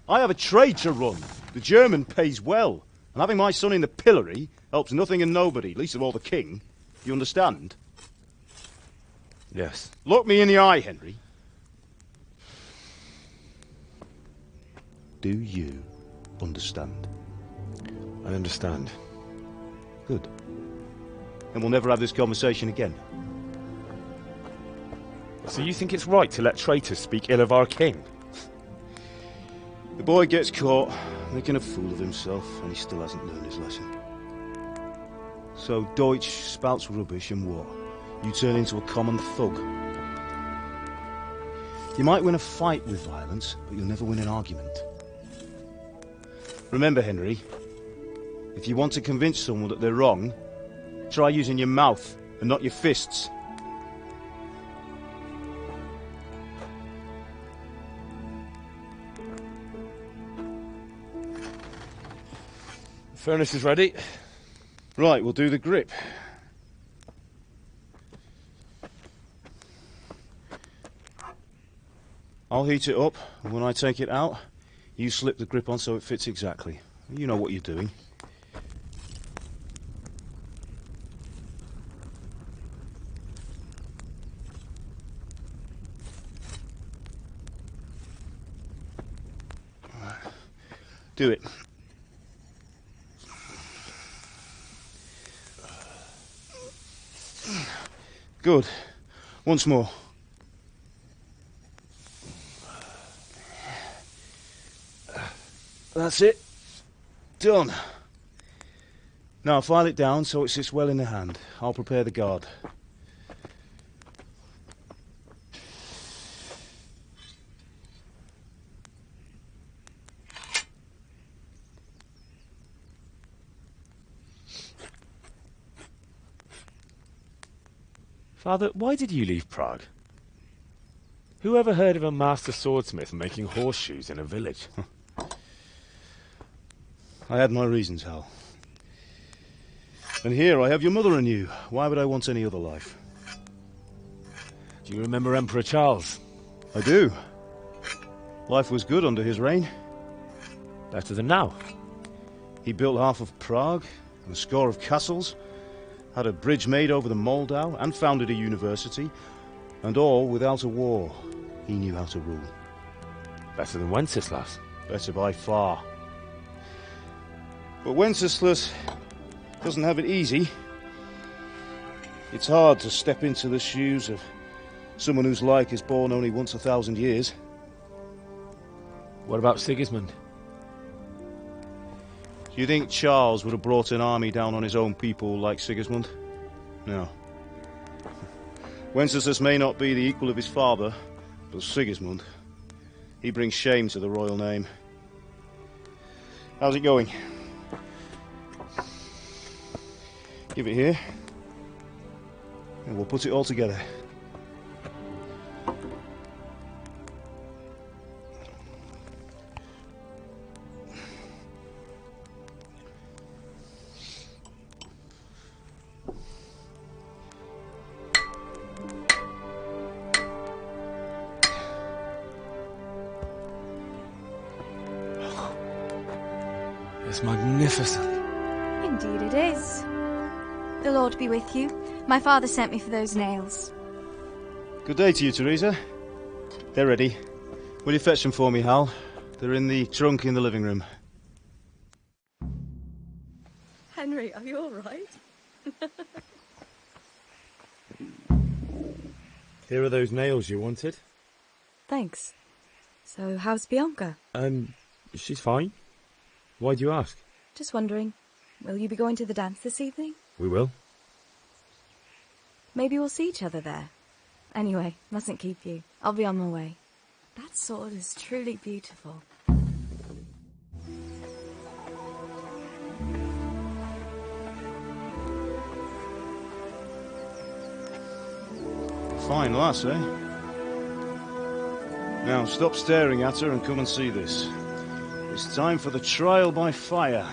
I have a trade to run. The German pays well, and having my son in the pillory helps nothing and nobody, least of all the king. You understand? Yes. Look me in the eye, Henry. Do you understand? I understand. Good. And we'll never have this conversation again. So you think it's right to let traitors speak ill of our king? The boy gets caught making a fool of himself, and he still hasn't learned his lesson. So Deutsch spouts rubbish, and what? You turn into a common thug. You might win a fight with violence, but you'll never win an argument. Remember, Henry, if you want to convince someone that they're wrong, try using your mouth and not your fists. Furnace is ready. Right, we'll do the grip. I'll heat it up, and when I take it out, you slip the grip on so it fits exactly. You know what you're doing. Do it. Good. Once more. That's it. Done. Now file it down so it sits well in the hand. I'll prepare the guard. Father, why did you leave Prague? Who ever heard of a master swordsmith making horseshoes in a village? I had my reasons, Hal. And here I have your mother and you. Why would I want any other life? Do you remember Emperor Charles? I do. Life was good under his reign. Better than now. He built half of Prague and a score of castles, had a bridge made over the Moldau, and founded a university, and all without a war. He knew how to rule. Better than Wenceslas. Better by far. But Wenceslas doesn't have it easy. It's hard to step into the shoes of someone whose like is born only once 1,000 years. What about Sigismund? Do you think Charles would have brought an army down on his own people like Sigismund? No. Wenceslas may not be the equal of his father, but Sigismund, he brings shame to the royal name. How's it going? Give it here, and we'll put it all together. It's magnificent. Indeed it is. The Lord be with you. My father sent me for those nails. Good day to you, Teresa. They're ready. Will you fetch them for me, Hal? They're in the trunk in the living room. Henry, are you all right? Here are those nails you wanted. Thanks. So, how's Bianca? She's fine. Why do you ask? Just wondering, will you be going to the dance this evening? We will. Maybe we'll see each other there. Anyway, mustn't keep you. I'll be on my way. That sword is truly beautiful. Fine lass, eh? Now stop staring at her and come and see this. It's time for the trial by fire.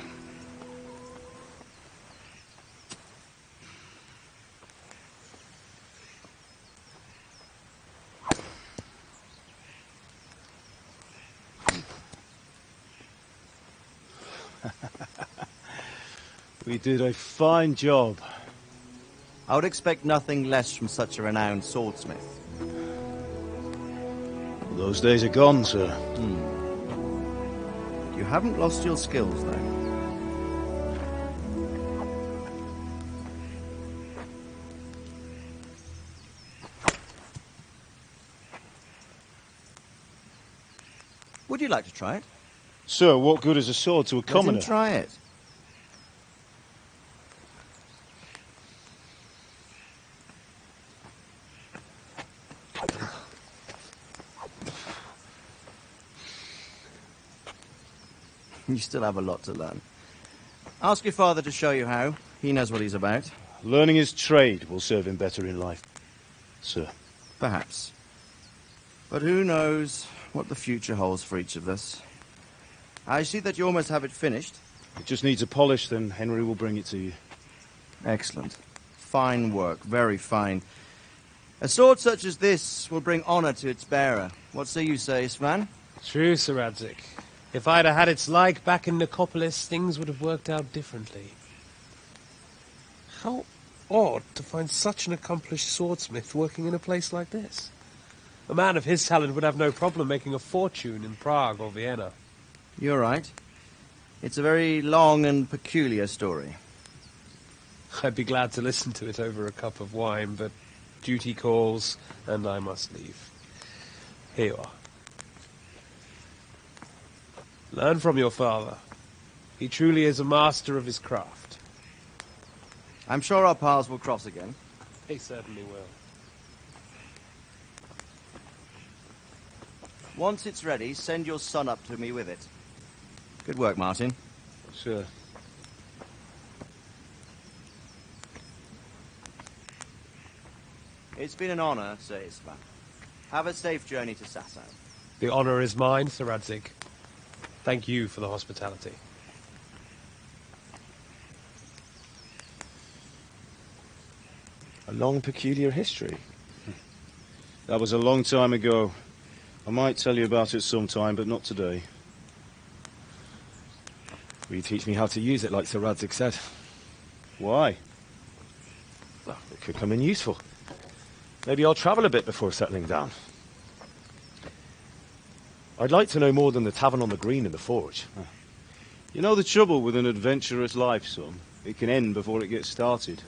We did a fine job. I would expect nothing less from such a renowned swordsmith. Those days are gone, sir. You haven't lost your skills, though. Would you like to try it? Sir, what good is a sword to a commoner? Let him try it. You still have a lot to learn. Ask your father to show you how. He knows what he's about. Learning his trade will serve him better in life, sir. Perhaps. But who knows what the future holds for each of us. I see that you almost have it finished. It just needs a polish, then Henry will bring it to you. Excellent. Fine work, very fine. A sword such as this will bring honor to its bearer. What say you, Svan? True, Sir Radzik. If I'd have had its like back in Nicopolis, things would have worked out differently. How odd to find such an accomplished swordsmith working in a place like this. A man of his talent would have no problem making a fortune in Prague or Vienna. You're right. It's a very long and peculiar story. I'd be glad to listen to it over a cup of wine, but duty calls, and I must leave. Here you are. Learn from your father. He truly is a master of his craft. I'm sure our paths will cross again. He certainly will. Once it's ready, send your son up to me with it. Good work, Martin. Sure. It's been an honor, Sir Isvan. Have a safe journey to Sasau. The honor is mine, Sir Radzik. Thank you for the hospitality. A long, peculiar history. That was a long time ago. I might tell you about it sometime, but not today. Will you teach me how to use it, like Sir Radzik said? Why? Well, it could come in useful. Maybe I'll travel a bit before settling down. I'd like to know more than the tavern on the green and the forge. You know the trouble with an adventurous life, son? It can end before it gets started.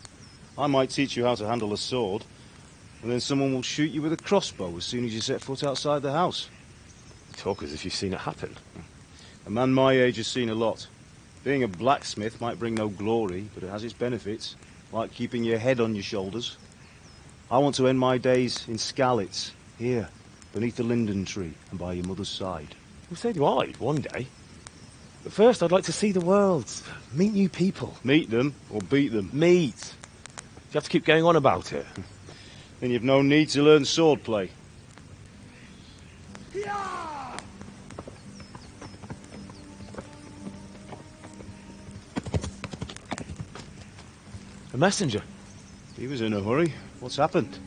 I might teach you how to handle a sword, and then someone will shoot you with a crossbow as soon as you set foot outside the house. You talk as if you've seen it happen. A man my age has seen a lot. Being a blacksmith might bring no glory, but it has its benefits, like keeping your head on your shoulders. I want to end my days in Skalitz, here, beneath the linden tree and by your mother's side. Well, so do I, one day. But first I'd like to see the world, meet new people. Meet them, or beat them? Meet. You have to keep going on about it. Then you've no need to learn swordplay. A messenger. He was in a hurry. What's happened?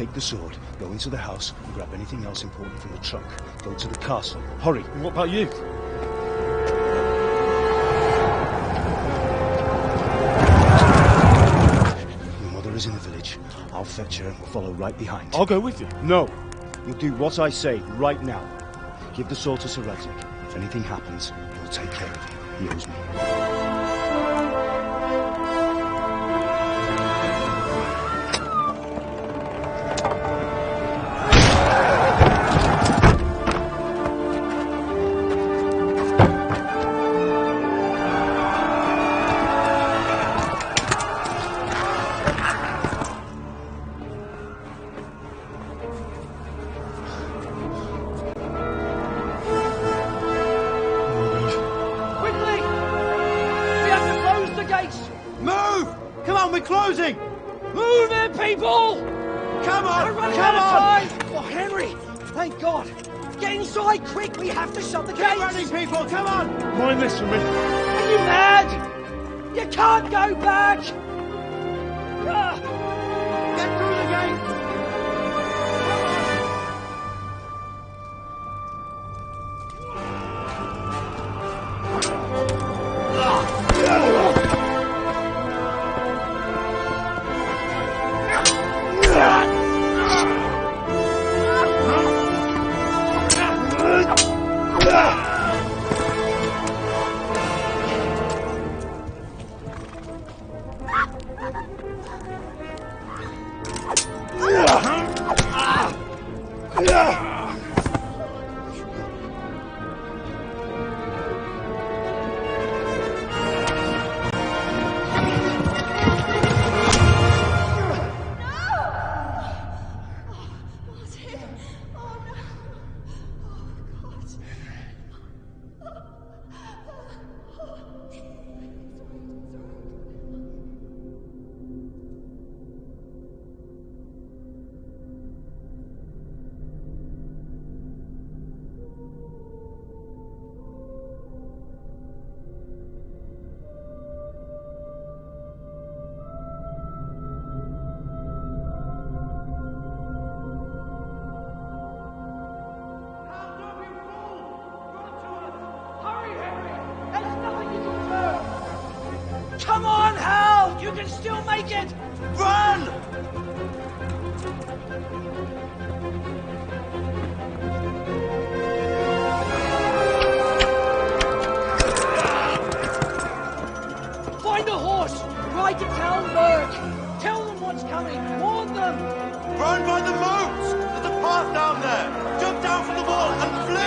Take the sword, go into the house, and grab anything else important from the trunk. Go to the castle. Hurry! What about you? Your mother is in the village. I'll fetch her and we'll follow right behind. I'll go with you. No! You'll do what I say right now. Give the sword to Sir Radzik. If anything happens, he'll take care of you. He owes me. Mind this for me. Are you mad? You can't go back! Get through the gate! Come on, Hal! You can still make it! Run! Find a horse! Ride to Talmberg! Tell them what's coming! Warn them! Run by the moat! There's a path down there! Jump down from the wall and flee!